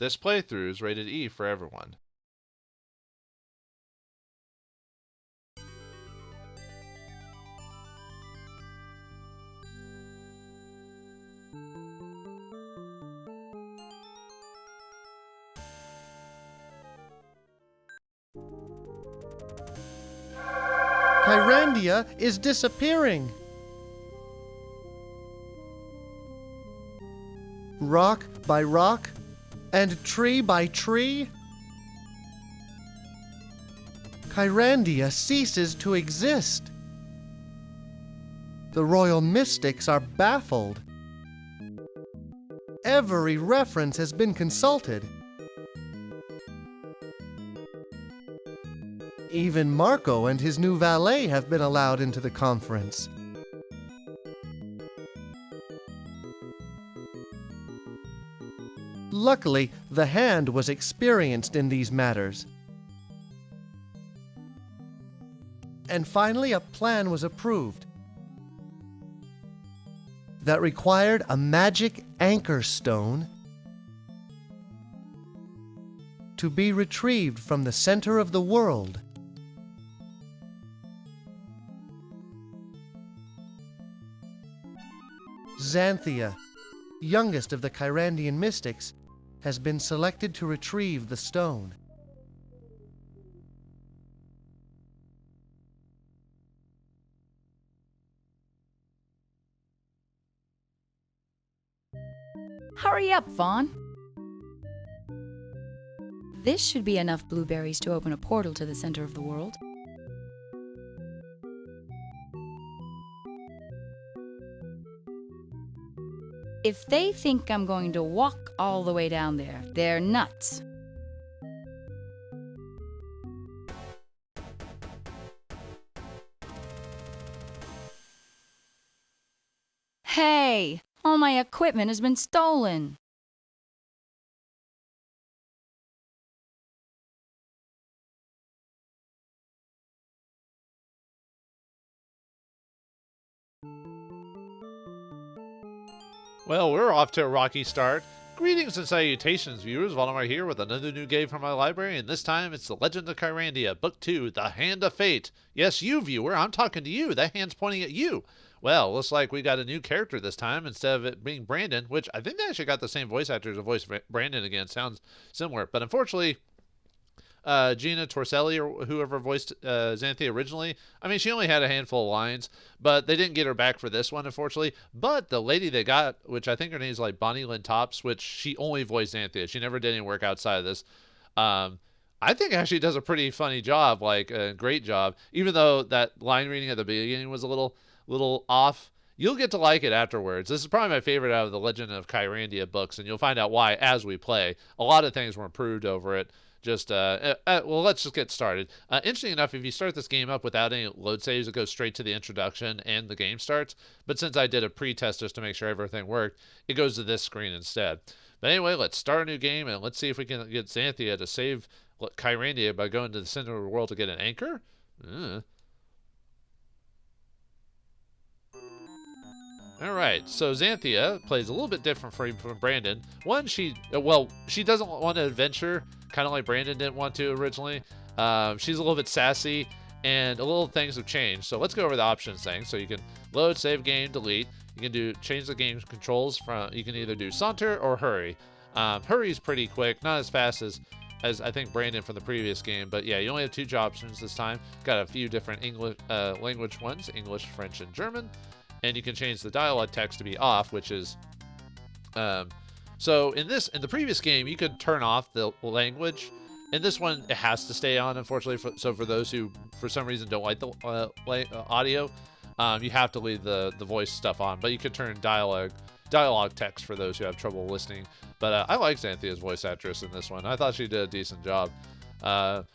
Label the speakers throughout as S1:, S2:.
S1: This playthrough is rated E for everyone.
S2: Kyrandia is disappearing. Rock by rock and tree by tree, Kyrandia ceases to exist. The royal mystics are baffled. Every reference has been consulted. Even Marco and his new valet have been allowed into the conference. Luckily, the Hand was experienced in these matters. And finally, a plan was approved that required a magic anchor stone to be retrieved from the center of the world. Zanthia, youngest of the Kyrandian mystics, has been selected to retrieve the stone.
S3: Hurry up, Vaughn. This should be enough blueberries to open a portal to the center of the world. If they think I'm going to walk all the way down there, they're nuts. Hey! All my equipment has been stolen!
S1: Well, we're off to a rocky start. Greetings and salutations, viewers. Vauldemare here with another new game from my library, and this time it's The Legend of Kyrandia, Book 2, The Hand of Fate. Yes, you, viewer, I'm talking to you. That hand's pointing at you. Well, looks like we got a new character this time instead of it being Brandon, which I think they actually got the same voice actor to voice Brandon again. Sounds similar, but unfortunately, Gina Torselli or whoever voiced Zanthia originally. I mean, she only had a handful of lines, but they didn't get her back for this one, unfortunately. But the lady they got, which I think her name's like Bonnie Lynn Tops, which she only voiced Zanthia. She never did any work outside of this. I think actually does a pretty funny job, like a great job, even though that line reading at the beginning was a little off. You'll get to like it afterwards. This is probably my favorite out of the Legend of Kyrandia books, and you'll find out why as we play. A lot of things were improved over it. Well, let's just get started. Interesting enough, if you start this game up without any load saves, it goes straight to the introduction and the game starts. But since I did a pre-test just to make sure everything worked, it goes to this screen instead. But anyway, let's start a new game, and let's see if we can get Zanthia to save Kyrandia by going to the center of the world to get an anchor. Alright, so Zanthia plays a little bit different from Brandon. One, she doesn't want to adventure, kind of like Brandon didn't want to originally. She's a little bit sassy, and a little things have changed. So let's go over the options thing. So you can load, save game, delete. You can change the game controls you can either do saunter or hurry. Hurry is pretty quick, not as fast as I think Brandon from the previous game, but yeah, you only have two options this time. Got a few different English language ones, English, French, and German. And you can change the dialogue text to be off, which is so in the previous game you could turn off the language. In this one it has to stay on, unfortunately. So for those who for some reason don't like the audio, you have to leave the voice stuff on. But you can turn dialogue text for those who have trouble listening. But I like Xanthia's voice actress in this one. I thought she did a decent job.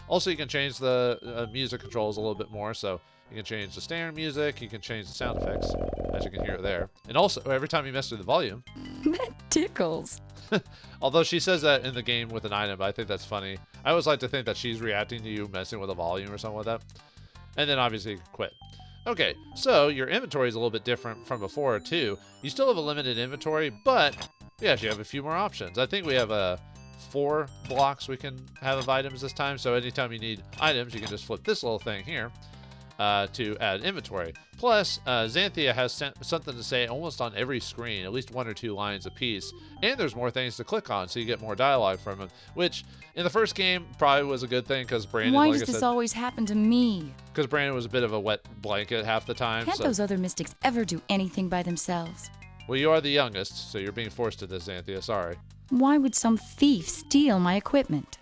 S1: Also, you can change the music controls a little bit more. So you can change the standard music, you can change the sound effects, as you can hear it there. And also, every time you mess with the volume.
S3: That tickles.
S1: Although she says that in the game with an item, but I think that's funny. I always like to think that she's reacting to you messing with the volume or something like that. And then obviously you can quit. Okay, so your inventory is a little bit different from before too. You still have a limited inventory, but yes, you have a few more options. I think we have 4 blocks we can have of items this time. So anytime you need items, you can just flip this little thing here to add inventory. Plus, Zanthia has something to say almost on every screen, at least 1 or 2 lines a piece. And there's more things to click on, so you get more dialogue from him, which in the first game probably was a good thing because Brandon,
S3: Why
S1: like
S3: does
S1: I
S3: this
S1: said,
S3: always happen to me?
S1: because Brandon was a bit of a wet blanket half the time.
S3: Can't
S1: So,
S3: those other mystics ever do anything by themselves?
S1: well, you are the youngest, so you're being forced to this, Zanthia. Sorry.
S3: Why would some thief steal my equipment?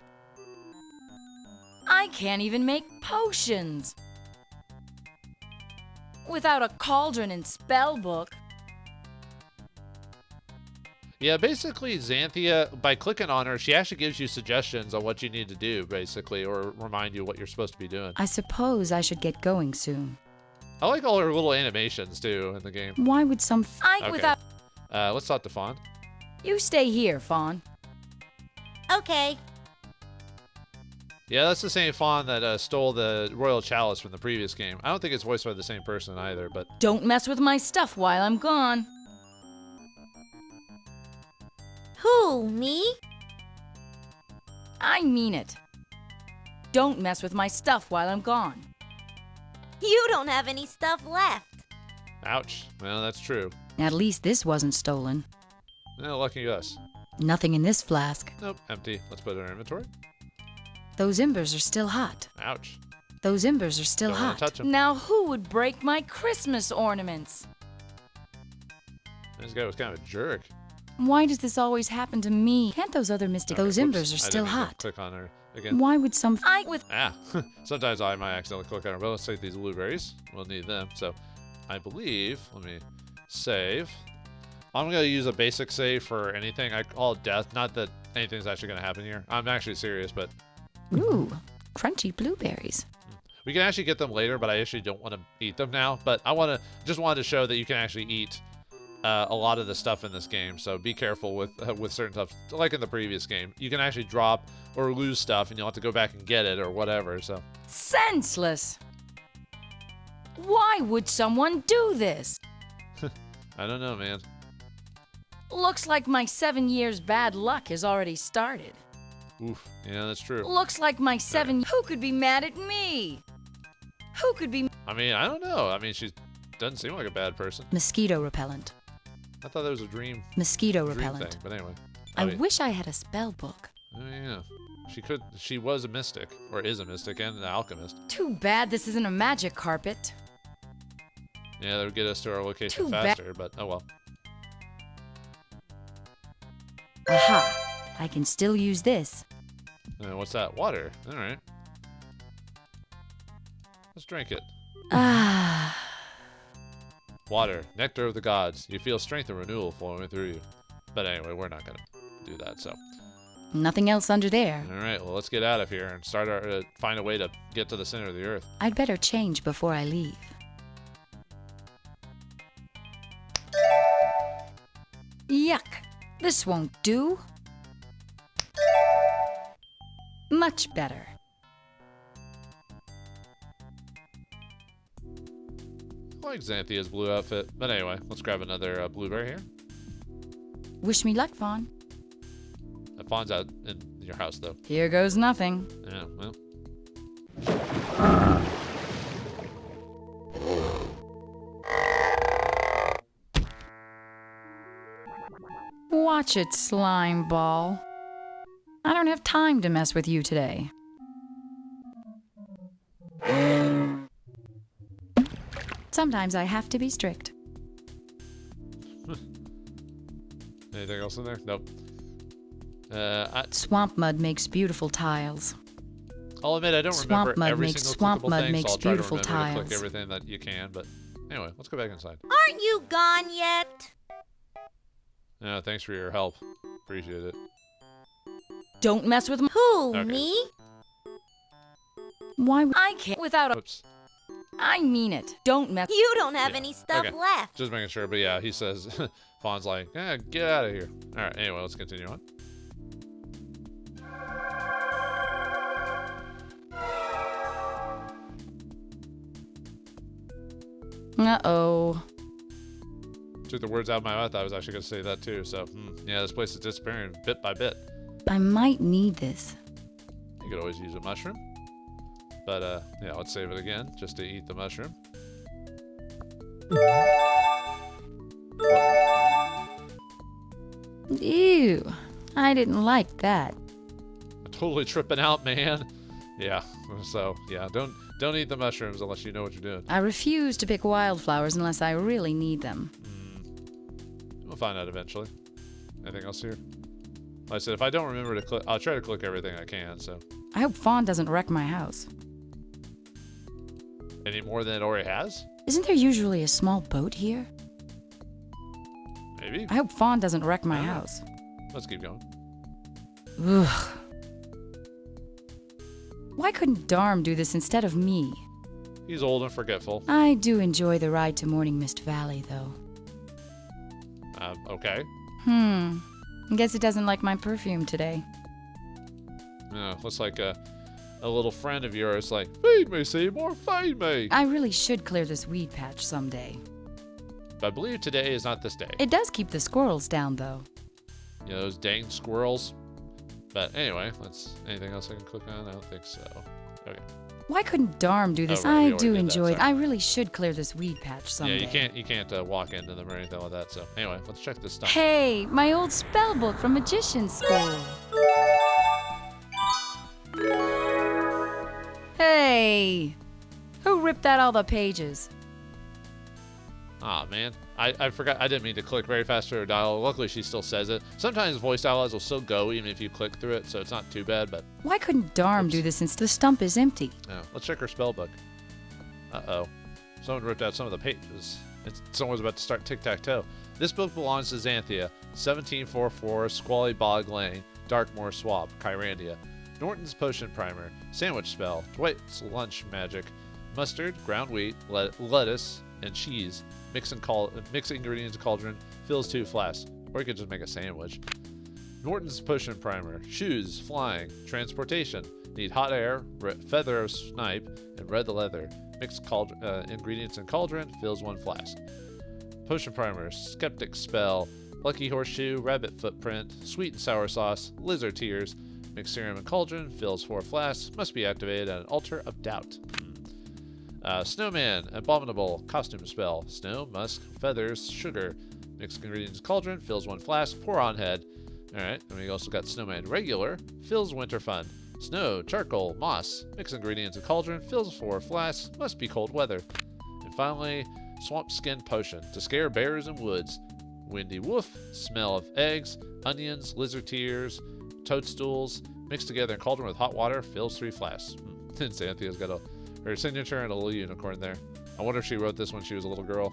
S3: I can't even make potions without a cauldron and spell book.
S1: Yeah, basically, Zanthia, by clicking on her, she actually gives you suggestions on what you need to do, basically, or remind you what you're supposed to be doing.
S3: I suppose I should get going soon.
S1: I like all her little animations, too, in the game.
S3: Why would some
S1: Okay. Let's talk to Fawn.
S3: You stay here, Fawn.
S4: Okay.
S1: Yeah, that's the same Fawn that stole the Royal Chalice from the previous game. I don't think it's voiced by the same person either, but...
S3: Don't mess with my stuff while I'm gone.
S4: Who, me?
S3: I mean it. Don't mess with my stuff while I'm gone.
S4: You don't have any stuff left.
S1: Ouch. Well, that's true.
S3: At least this wasn't stolen.
S1: Well, lucky us.
S3: Nothing in this flask.
S1: Nope, empty. Let's put it in our inventory.
S3: Those embers are still hot.
S1: Ouch.
S3: Those embers are still
S1: Don't wanna
S3: hot.
S1: touch 'em.
S3: Now who would break my Christmas ornaments?
S1: This guy was kind of a jerk.
S3: Why does this always happen to me? Can't those other mystics...
S1: Okay,
S3: Those
S1: whoops.
S3: embers are
S1: I
S3: still
S1: didn't mean to
S3: hot.
S1: click on her again.
S3: Why would some...
S1: Ah, sometimes I might accidentally click on her, but let's take these blueberries. We'll need them. So I believe, let me save. I'm going to use a basic save for anything. I call it death. Not that anything's actually going to happen here. I'm actually serious, but
S3: Ooh, crunchy blueberries.
S1: we can actually get them later, but I actually don't want to eat them now. But just wanted to show that you can actually eat a lot of the stuff in this game. So be careful with certain stuff. Like in the previous game, you can actually drop or lose stuff, and you'll have to go back and get it or whatever. So
S3: Senseless! Why would someone do this?
S1: I don't know, man.
S3: Looks like my 7 years bad luck has already started.
S1: Oof. Yeah, that's true.
S3: Looks like my 7... Who could be mad at me? Who could be...
S1: I mean, I don't know. I mean, she doesn't seem like a bad person.
S3: Mosquito repellent.
S1: I thought that was a dream
S3: Mosquito
S1: thing,
S3: repellent.
S1: but anyway.
S3: I
S1: mean,
S3: wish I had a spell book.
S1: oh, yeah. She was a mystic, or is a mystic, and an alchemist.
S3: Too bad this isn't a magic carpet.
S1: Yeah, that would get us to our location
S3: Too bad.
S1: faster, but oh well.
S3: Aha! I can still use this.
S1: What's that? Water. All right. Let's drink it.
S3: Ah.
S1: Water, nectar of the gods. You feel strength and renewal flowing through you. But anyway, we're not going to do that, so.
S3: Nothing else under there.
S1: All right, well, let's get out of here and find a way to get to the center of the earth.
S3: I'd better change before I leave. Yuck! This won't do. Much better.
S1: I like Xanthia's blue outfit. But anyway, let's grab another blueberry here.
S3: Wish me luck, Fawn.
S1: Fawn's out in your house, though.
S3: Here goes nothing.
S1: Yeah, well.
S3: Watch it, slime ball. I don't have time to mess with you today. Sometimes I have to be strict.
S1: Anything else in there? Nope.
S3: Swamp mud makes beautiful tiles.
S1: I'll admit I don't
S3: Swamp
S1: remember
S3: mud
S1: every
S3: makes-
S1: single
S3: swamp
S1: clickable
S3: mud
S1: thing,
S3: makes
S1: so I'll try to
S3: beautiful
S1: remember to click
S3: tiles.
S1: everything that you can. But anyway, let's go back inside.
S4: Aren't you gone yet?
S1: Yeah, thanks for your help. Appreciate it.
S3: Don't mess with
S4: Who,
S1: Okay.
S4: me?
S3: Why would I can't without a...
S1: Oops.
S3: I mean it. Don't mess...
S4: You don't have
S1: Yeah,
S4: any stuff
S1: okay.
S4: left.
S1: Just making sure. But yeah, he says, Fawn's like, get out of here. All right, anyway, let's continue on.
S3: Uh-oh.
S1: Took the words out of my mouth. I was actually going to say that too. So, yeah, this place is disappearing bit by bit.
S3: I might need this.
S1: You could always use a mushroom. But, yeah, let's save it again, just to eat the mushroom.
S3: Ew. I didn't like that.
S1: Totally tripping out, man. Yeah, so, yeah, don't eat the mushrooms unless you know what you're doing.
S3: I refuse to pick wildflowers unless I really need them.
S1: We'll find out eventually. Anything else here? Like I said, if I don't remember to click, I'll try to click everything I can, so.
S3: I hope Fawn doesn't wreck my house.
S1: Any more than it already has?
S3: Isn't there usually a small boat here?
S1: Maybe.
S3: I hope Fawn doesn't wreck my
S1: I don't know.
S3: house.
S1: Let's keep going.
S3: Ugh. Why couldn't Darm do this instead of me?
S1: He's old and forgetful.
S3: I do enjoy the ride to Morning Mist Valley, though.
S1: Okay.
S3: I guess it doesn't like my perfume today.
S1: Yeah, looks like a little friend of yours like, feed me, Seymour, feed me.
S3: I really should clear this weed patch someday.
S1: But I believe today is not this day.
S3: It does keep the squirrels down, though.
S1: You know, those dang squirrels. But anyway, anything else I can click on? I don't think so. Okay.
S3: Why couldn't Darm do this?
S1: Oh, right, we
S3: I
S1: already
S3: do
S1: did that,
S3: enjoy it.
S1: sorry.
S3: I really should clear this weed patch someday.
S1: Yeah, you can't walk into them or anything like that. So anyway, let's check this stuff.
S3: Hey, my old spell book from Magician's School. Hey! Who ripped out all the pages?
S1: Aw, man. I forgot. I didn't mean to click very fast through her dialogue. Luckily, she still says it. Sometimes voice dialogues will still go even if you click through it, so it's not too bad, but...
S3: Why couldn't Darm do this since the stump is empty?
S1: Yeah, let's check her spell book. Uh-oh. Someone ripped out some of the pages. Someone's about to start tic-tac-toe. This book belongs to Zanthia, 1744, Squally Bog Lane, Darkmoor Swamp, Kyrandia. Norton's Potion Primer, Sandwich Spell, Dwight's Lunch Magic, Mustard, ground wheat, lettuce, and cheese. Mix ingredients in cauldron, fills 2 flasks. Or you could just make a sandwich. Norton's Potion Primer, Shoes, Flying, Transportation. Need hot air, feather of snipe, and red leather. Mix ingredients in cauldron, fills 1 flask. Potion Primer, Skeptic Spell, Lucky Horseshoe, Rabbit Footprint, Sweet and Sour Sauce, Lizard Tears. Mix serum and cauldron, fills 4 flasks, must be activated at an altar of doubt. Snowman, Abominable, Costume Spell, Snow, Musk, Feathers, Sugar. Mix ingredients in cauldron, fills 1 flask, pour on head. Alright, and we also got Snowman Regular, fills Winter Fun. Snow, Charcoal, Moss. Mix ingredients in cauldron, fills 4 flasks, must be cold weather. And finally, Swamp Skin Potion, to scare bears in woods. Windy Woof, Smell of Eggs, Onions, Lizard Tears, Toadstools, mixed together in cauldron with hot water, fills 3 flasks. Xanthia's got her signature and a little unicorn there. I wonder if she wrote this when she was a little girl.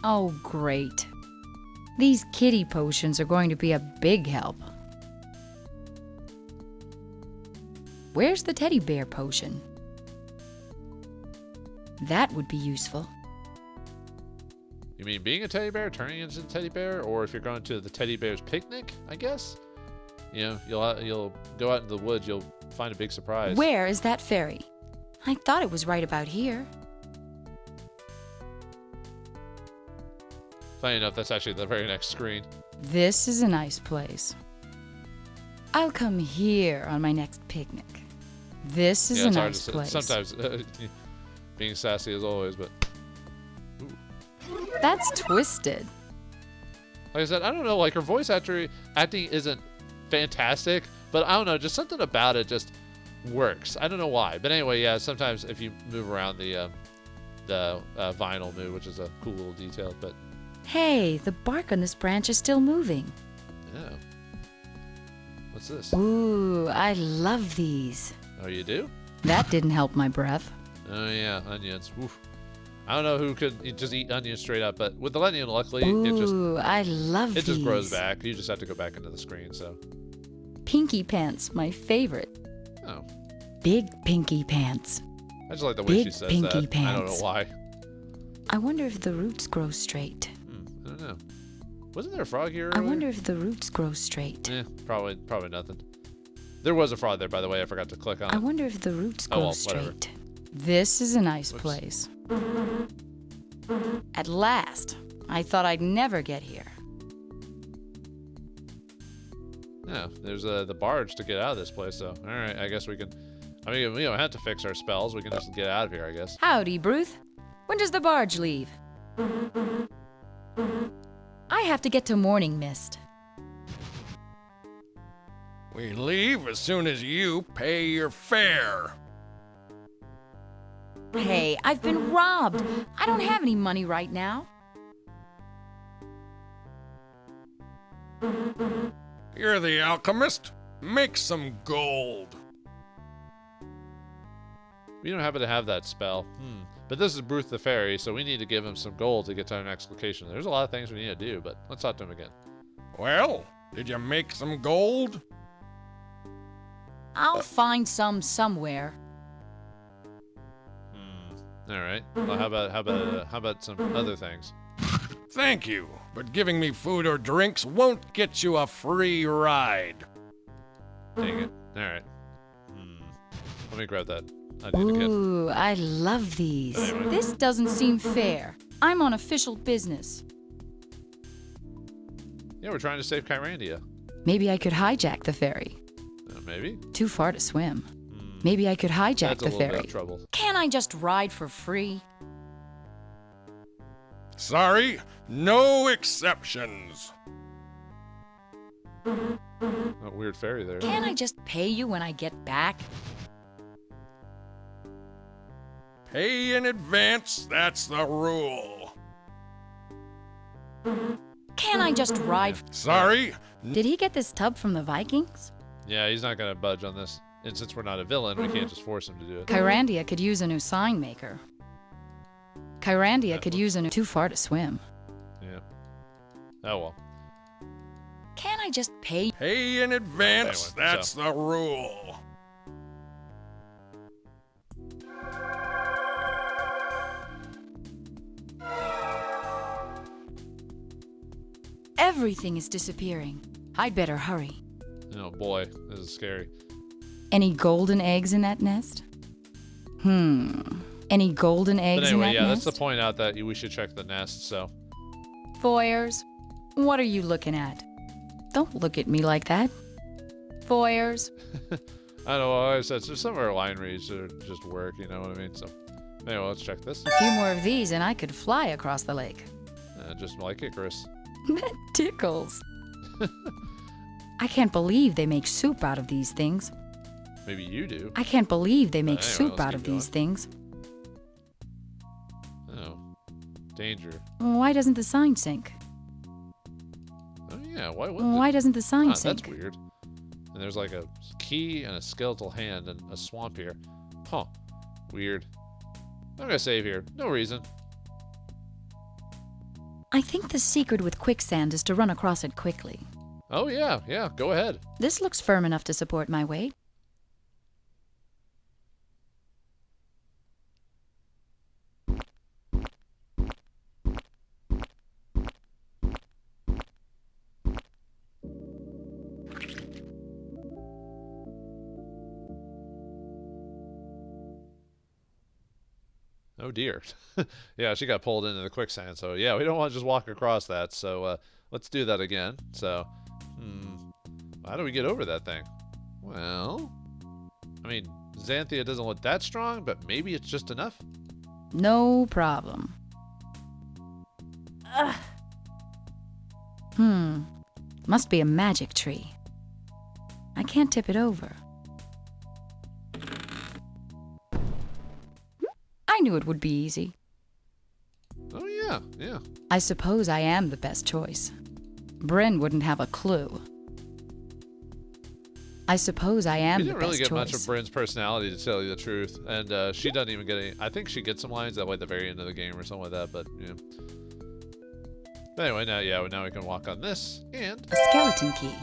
S3: Oh, great. These kitty potions are going to be a big help. Where's the teddy bear potion? That would be useful.
S1: You mean being a teddy bear, turning into a teddy bear, or if you're going to the teddy bear's picnic, I guess? You know, you'll go out into the woods, you'll find a big surprise.
S3: Where is that ferry? I thought it was right about here.
S1: Funny enough, that's actually the very next screen.
S3: This is a nice place. I'll come here on my next picnic. This is
S1: Yeah,
S3: a
S1: it's hard
S3: nice
S1: to
S3: place.
S1: sometimes being sassy as always, but
S3: That's twisted.
S1: like I said, I don't know, like her voice acting isn't fantastic, but I don't know, just something about it just works. I don't know why, but anyway, yeah. Sometimes if you move around the vinyl move, which is a cool little detail, but
S3: Hey, the bark on this branch is still moving.
S1: yeah. What's this?
S3: Ooh, I love these.
S1: Oh, you do?
S3: That didn't help my breath.
S1: Oh yeah, onions. Oof. I don't know who could just eat onions straight up, but with the onion, luckily,
S3: Ooh, I love
S1: it
S3: these.
S1: just grows back. You just have to go back into the screen. So,
S3: Pinky pants, my favorite.
S1: oh,
S3: Big pinky pants.
S1: I just like the way she
S3: Big
S1: says
S3: pinky
S1: that. I don't
S3: pants.
S1: know why.
S3: I wonder if the roots grow straight.
S1: I don't know. Wasn't there a frog here
S3: I
S1: earlier?
S3: wonder if the roots grow straight.
S1: Probably nothing. There was a frog there, by the way. I forgot to click on
S3: I
S1: it.
S3: wonder if the roots
S1: Oh,
S3: grow
S1: well, whatever.
S3: straight. This is a nice
S1: Whoops.
S3: place. At last. I thought I'd never get here.
S1: Yeah, there's the barge to get out of this place, though. All right, I guess we can. I mean, we don't have to fix our spells. We can just get out of here, I guess.
S3: Howdy, Bruth. When does the barge leave? I have to get to Morning Mist.
S5: We leave as soon as you pay your fare.
S3: Hey, I've been robbed. I don't have any money right now.
S5: You're the alchemist. Make some gold.
S1: We don't happen to have that spell. But this is Bruth the Fairy, so we need to give him some gold to get to our next location. There's a lot of things we need to do, but let's talk to him again.
S5: Well, did you make some gold?
S3: I'll find some somewhere.
S1: All right. Well, how about some other things?
S5: Thank you, but giving me food or drinks won't get you a free ride.
S1: Dang it. All right. Let me grab that. I did again.
S3: Ooh, I love these.
S1: Anyway.
S3: This doesn't seem fair. I'm on official business.
S1: Yeah, we're trying to save Kyrandia.
S3: Maybe I could hijack the ferry.
S1: Maybe.
S3: Too far to swim. Maybe I could hijack
S1: That's a
S3: the
S1: little bit
S3: ferry.
S1: of trouble.
S3: Can't I just ride for free?
S5: Sorry, no exceptions.
S1: A weird fairy there.
S3: Can't I just pay you when I get back?
S5: Pay in advance, that's the rule.
S3: Can't I just ride?
S5: Sorry,
S3: Did he get this tub from the Vikings?
S1: Yeah, he's not gonna budge on this. And since we're not a villain, we can't just force him to do it.
S3: Kyrandia could use a new sign maker. Kyrandia could use a new. Too far to swim.
S1: Yeah. Oh well.
S3: Can't I just pay?
S5: pay in advance,
S1: Anyway,
S5: that's the rule.
S3: Everything is disappearing. I'd better hurry.
S1: Oh boy, this is scary.
S3: Any golden eggs in that nest? Any golden eggs
S1: But anyway,
S3: in that
S1: yeah,
S3: nest?
S1: that's to point out that we should check the nest. So
S3: Foyers, what are you looking at? Don't look at me like that. Foyers,
S1: I don't know. I said so some of our line reads are just work. You know what I mean? So anyway, let's check this.
S3: a few more of these and I could fly across the lake.
S1: Just like Icarus.
S3: That tickles. I can't believe they make soup out of these things.
S1: Maybe you do.
S3: I can't believe they make
S1: Anyway,
S3: soup
S1: let's
S3: out
S1: keep
S3: of these
S1: going.
S3: things.
S1: Oh, danger.
S3: Why doesn't the sign sink?
S1: Oh yeah, why wouldn't
S3: Why
S1: it?
S3: doesn't the sign
S1: Huh,
S3: sink?
S1: that's weird. And there's like a key and a skeletal hand and a swamp here. Huh. Weird. I'm gonna save here. No reason.
S3: I think the secret with quicksand is to run across it quickly.
S1: Oh yeah, yeah. Go ahead.
S3: This looks firm enough to support my weight.
S1: Oh dear. Yeah, she got pulled into the quicksand. So yeah, we don't want to just walk across that. So let's do that again. So, how do we get over that thing? Well, I mean, Zanthia doesn't look that strong, but maybe it's just enough.
S3: No problem. Must be a magic tree. I can't tip it over. I knew it would be easy.
S1: Oh yeah, yeah.
S3: I suppose I am the best choice. Bryn wouldn't have a clue. I suppose I am
S1: We
S3: the
S1: didn't really
S3: best
S1: get
S3: choice.
S1: much of Bryn's personality, to tell you the truth, and she doesn't even get any. I think she gets some lines that way at the very end of the game or something like that. But yeah. But anyway, now we can walk on this, and
S3: A skeleton key.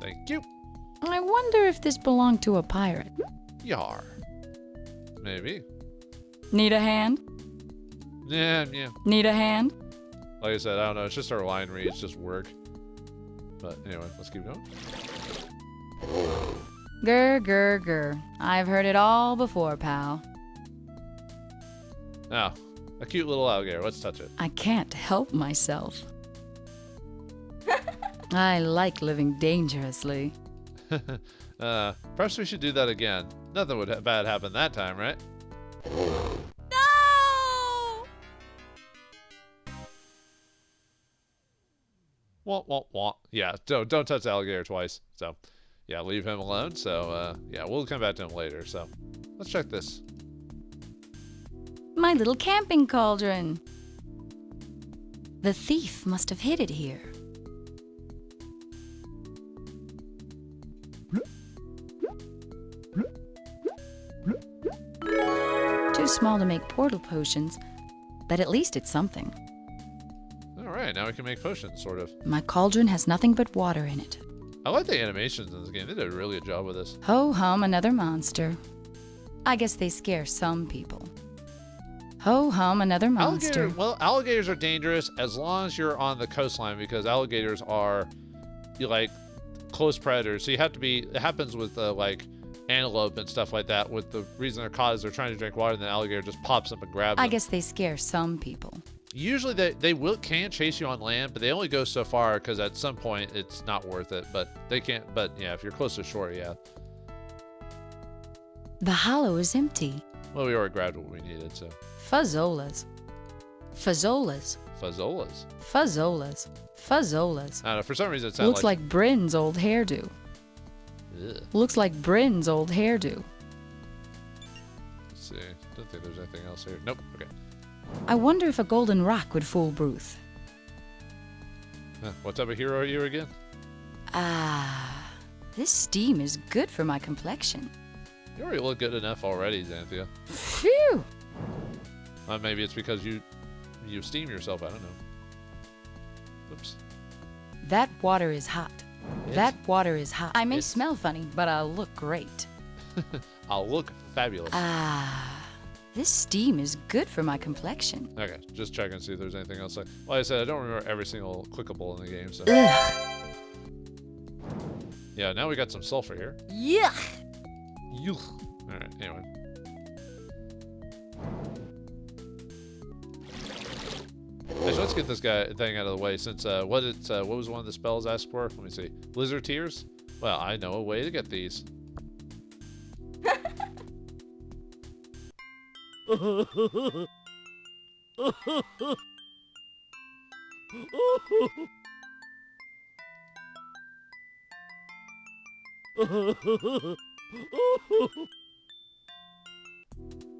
S1: thank you.
S3: I wonder if this belonged to a pirate.
S1: Yar. Maybe.
S3: Need a hand?
S1: Yeah.
S3: Need a hand?
S1: Like I said, I don't know. It's just our line reads, just work. But anyway, let's keep going.
S3: Grr, grr, grr. I've heard it all before, pal.
S1: Now, a cute little alligator. Let's touch it.
S3: I can't help myself. I like living dangerously.
S1: Perhaps we should do that again. Nothing bad happen that time, right?
S4: No!
S1: Wah, wah, wah. Yeah, don't touch the alligator twice. So, yeah, leave him alone. So, yeah, we'll come back to him later. So, let's check this.
S3: My little camping cauldron. The thief must have hid it here. Too small to make portal potions, but at least it's something.
S1: All right, now we can make potions, sort of.
S3: My cauldron has nothing but water in it.
S1: I like the animations in this game. They did a really good job with this.
S3: Ho hum, another monster. I guess they scare some people. Ho hum, another monster.
S1: Alligators are dangerous as long as you're on the coastline because alligators are, like, close predators. So you have to be. It happens with like antelope and stuff like that. With the reason they're caught is they're trying to drink water, and the alligator just pops up and grabs them.
S3: I guess they scare some people.
S1: Usually they can chase you on land, but they only go so far because at some point it's not worth it. But they can't. But yeah, if you're close to shore, yeah.
S3: The hollow is empty.
S1: Well, we already grabbed what we needed, so.
S3: Fuzzolas. Fuzzolas.
S1: Fuzzolas.
S3: Fuzzolas. Fuzzolas.
S1: I don't know. For some reason, it sounds
S3: Looks like Bryn's old hairdo.
S1: Ugh.
S3: Looks like Bryn's old hairdo.
S1: Let's see. Don't think there's anything else here. Nope. Okay.
S3: I wonder if a golden rock would fool Bruce.
S1: What type of hero are you again?
S3: Ah, this steam is good for my complexion.
S1: You already look good enough already, Zanthia.
S3: Phew!
S1: Maybe it's because you steam yourself. I don't know. Oops.
S3: That water is hot.
S1: Yes.
S3: That water is hot. I may
S1: Yes.
S3: smell funny, but I'll look great.
S1: I'll look fabulous.
S3: Ah, this steam is good for my complexion.
S1: Okay, just check and see if there's anything else. Like I said, I don't remember every single clickable in the game, so.
S3: Ugh.
S1: Yeah, now we got some sulfur here.
S4: Yuck!
S1: Yuck. All right. Anyway. Actually, let's get this thing out of the way. Since what was one of the spells asked for? Let me see. Lizard tears. Well, I know a way to get these.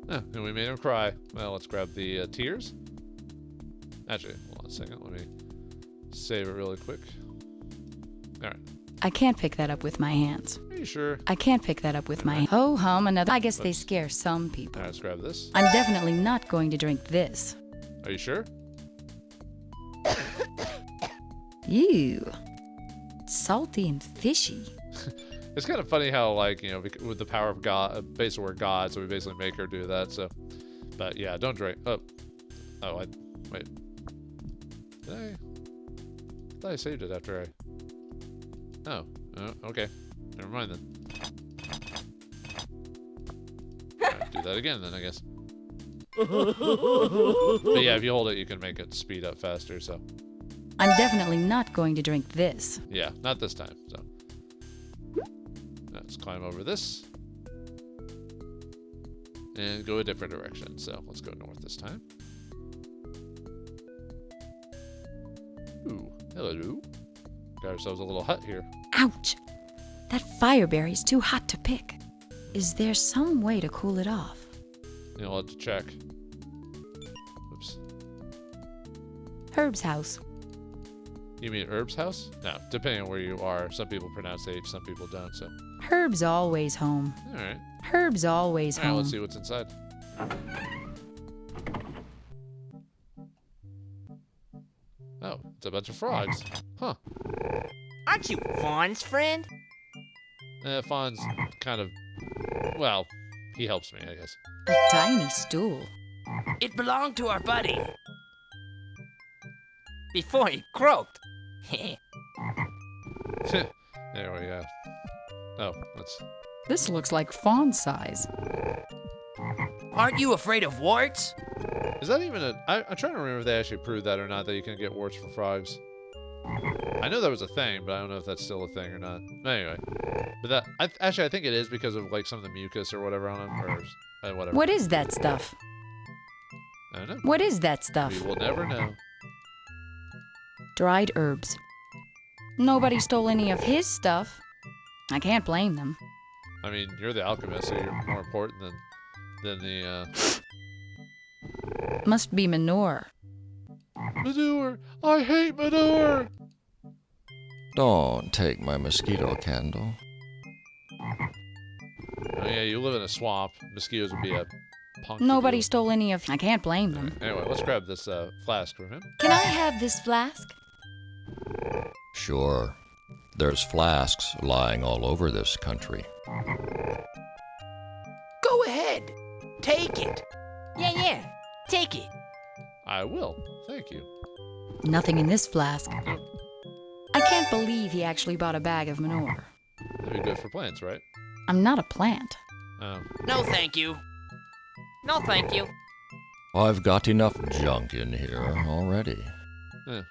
S1: And we made him cry. Well, let's grab the tears. Actually, hold on a second. Let me save it really quick. All right.
S3: I can't pick that up with my hands.
S1: Are you sure?
S3: I can't pick that up with my ho hum another. I guess they scare some
S1: All
S3: people.
S1: right, let's grab this.
S3: I'm definitely not going to drink this.
S1: Are you sure?
S3: Ew. Salty and fishy.
S1: It's kind of funny how, like, you know, with the power of God, basically we're God, so we basically make her do that. So, but yeah, don't drink. Wait. Did I thought I saved it after I. Oh, okay. Never mind then. Alright, do that again then, I guess. But yeah, if you hold it, you can make it speed up faster. So.
S3: I'm definitely not going to drink this.
S1: Yeah, not this time. So. Let's climb over this. And go a different direction. So let's go north this time. Ooh, hello. Got ourselves a little hut here.
S3: Ouch! That fireberry's too hot to pick. Is there some way to cool it off?
S1: You know, I'll have to check. Oops.
S3: Herb's house.
S1: You mean Herb's house? No, depending on where you are. Some people pronounce H, some people don't, so.
S3: Herb's always home.
S1: Alright.
S3: Herb's always
S1: Alright,
S3: home.
S1: let's see what's inside. Oh, it's a bunch of frogs. Huh.
S6: Aren't you Fawn's friend?
S1: Fawn's kind of, well, he helps me, I guess.
S3: A tiny stool.
S6: It belonged to our buddy. Before he croaked.
S1: There we go. Oh, let's.
S3: This looks like fawn size.
S6: Aren't you afraid of warts?
S1: Is that even a. I'm trying to remember if they actually proved that or not, that you can get warts for frogs. I know that was a thing, but I don't know if that's still a thing or not. Anyway, but actually I think it is because of like some of the mucus or whatever on them, or whatever.
S3: What is that stuff?
S1: I don't know.
S3: What is that stuff?
S1: We will never know.
S3: Dried herbs. Nobody stole any of his stuff. I can't blame them.
S1: I mean, you're the alchemist, so you're more important than the
S3: Must be manure.
S1: manure. I hate manure.
S7: Don't take my mosquito candle.
S1: Oh yeah, you live in a swamp. Mosquitoes would be a punk.
S3: Nobody stole any of. I can't blame them.
S1: Anyway, let's grab this flask from him.
S3: Can I have this flask?
S7: Sure. There's flasks lying all over this country.
S6: Go ahead. Take it. Yeah. Take it.
S1: I will. Thank you.
S3: Nothing in this flask.
S1: Nope.
S3: I can't believe he actually bought a bag of manure.
S1: That'd be good for plants, right?
S3: I'm not a plant.
S6: No, thank you. No, thank you.
S7: I've got enough junk in here already.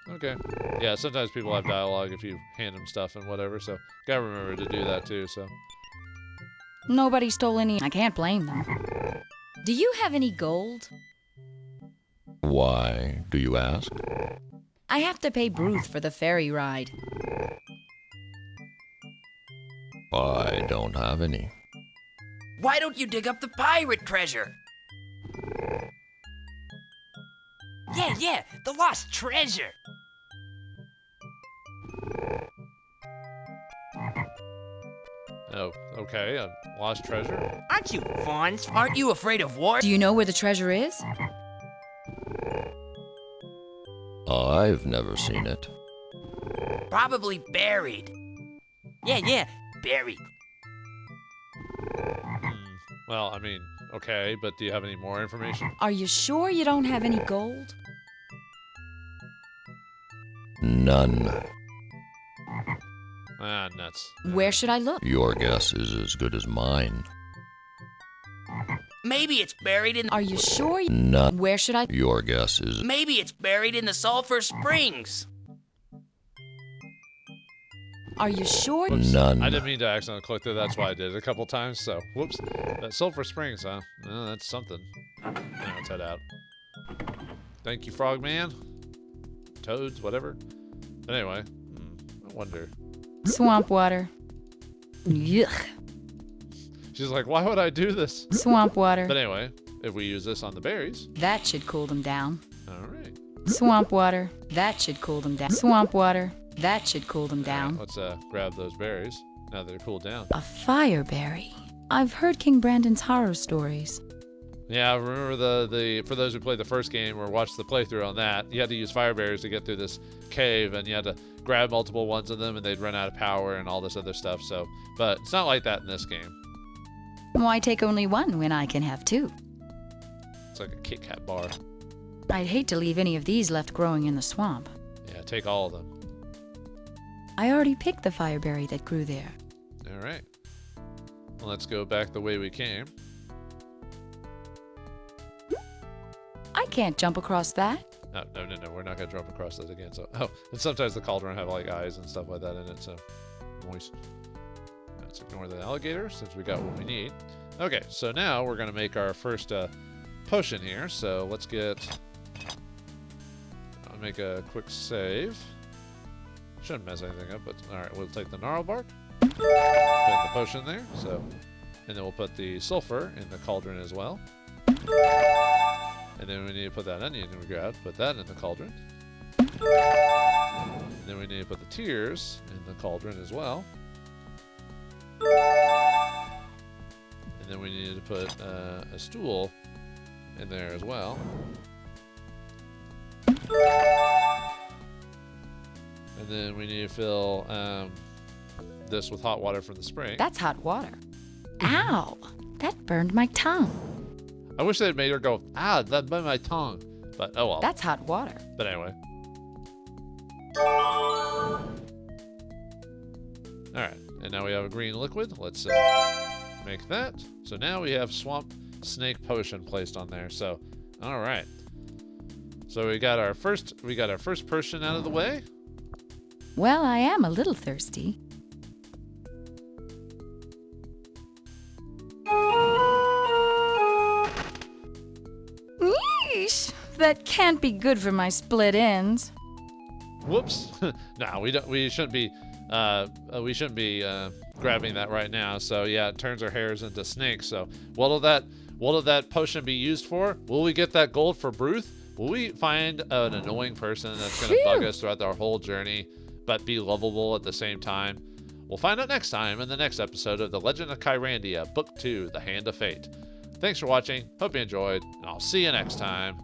S1: Okay. Yeah, sometimes people have dialogue if you hand them stuff and whatever, so gotta remember to do that too, so.
S3: Nobody stole any. I can't blame them. Do you have any gold?
S7: Why, do you ask?
S3: I have to pay Bruce for the ferry ride.
S7: I don't have any.
S6: Why don't you dig up the pirate treasure? Yeah, the lost treasure.
S1: Oh, okay. Lost treasure.
S6: Aren't you fawns? Aren't you afraid of war?
S3: Do you know where the treasure is?
S7: I've never seen it.
S6: Probably buried. Yeah, buried.
S1: Well, I mean, okay, but do you have any more information?
S3: Are you sure you don't have any gold?
S7: None.
S1: Ah, nuts.
S3: Where should I look?
S7: Your guess is as good as mine.
S6: Maybe it's buried in.
S3: Are you sure?
S7: None.
S3: Where should I?
S7: Your guess is...
S6: Maybe it's buried in the Sulphur Springs.
S3: Are you sure?
S1: Whoops.
S7: None.
S1: I didn't mean to accidentally click there. That's why I did it a couple times. So, whoops. That Sulphur Springs, huh? Oh, that's something. Now let's head out. Thank you, Frogman. Toads, whatever. But anyway, I wonder.
S3: Swamp water. Yuck.
S1: She's like, why would I do this?
S3: Swamp water.
S1: But anyway, if we use this on the berries.
S3: That should cool them down.
S1: All right.
S3: Swamp water. That should cool them down. Swamp water. That should cool them
S1: All
S3: down.
S1: right, let's grab those berries now that they're cooled down.
S3: A fireberry. I've heard King Brandon's horror stories.
S1: Yeah, remember the for those who played the first game or watched the playthrough on that, you had to use fire berries to get through this cave, and you had to grab multiple ones of them, and they'd run out of power and all this other stuff. So, but it's not like that in this game.
S3: Why take only one when I can have two?
S1: It's like a Kit Kat bar.
S3: I'd hate to leave any of these left growing in the swamp.
S1: Yeah, take all of them.
S3: I already picked the fireberry that grew there.
S1: All right. Well, let's go back the way we came.
S3: I can't jump across that.
S1: No, we're not gonna jump across that again. So, oh, and sometimes the cauldron have like eyes and stuff like that in it. So, moist. Let's ignore the alligator since we got what we need. Okay, so now we're gonna make our first potion here. So let's I'll make a quick save. Shouldn't mess anything up, but all right, we'll take the gnarl bark, put the potion there. So, and then we'll put the sulfur in the cauldron as well. And then we need to put that onion we grabbed, put that in the cauldron. And then we need to put the tears in the cauldron as well. And then we need to put a stool in there as well. And then we need to fill this with hot water from the spring.
S3: That's hot water. Ow! That burned my tongue.
S1: I wish they'd made her go, ah, that burned my tongue. But, oh well.
S3: That's hot water.
S1: But anyway. Alright, and now we have a green liquid. Let's make that. So now we have swamp snake potion placed on there. So, alright. So we got our first potion out of the way.
S3: Well, I am a little thirsty. Yeesh! That can't be good for my split ends.
S1: Whoops. No, we don't. We shouldn't be. We shouldn't be grabbing that right now. So yeah, it turns our hairs into snakes. So what'll that potion be used for? Will we get that gold for Bruce? Will we find an annoying person that's gonna bug us throughout our whole journey, but be lovable at the same time? We'll find out next time in the next episode of The Legend of Kyrandia, Book 2, The Hand of Fate. Thanks for watching. Hope you enjoyed, and I'll see you next time.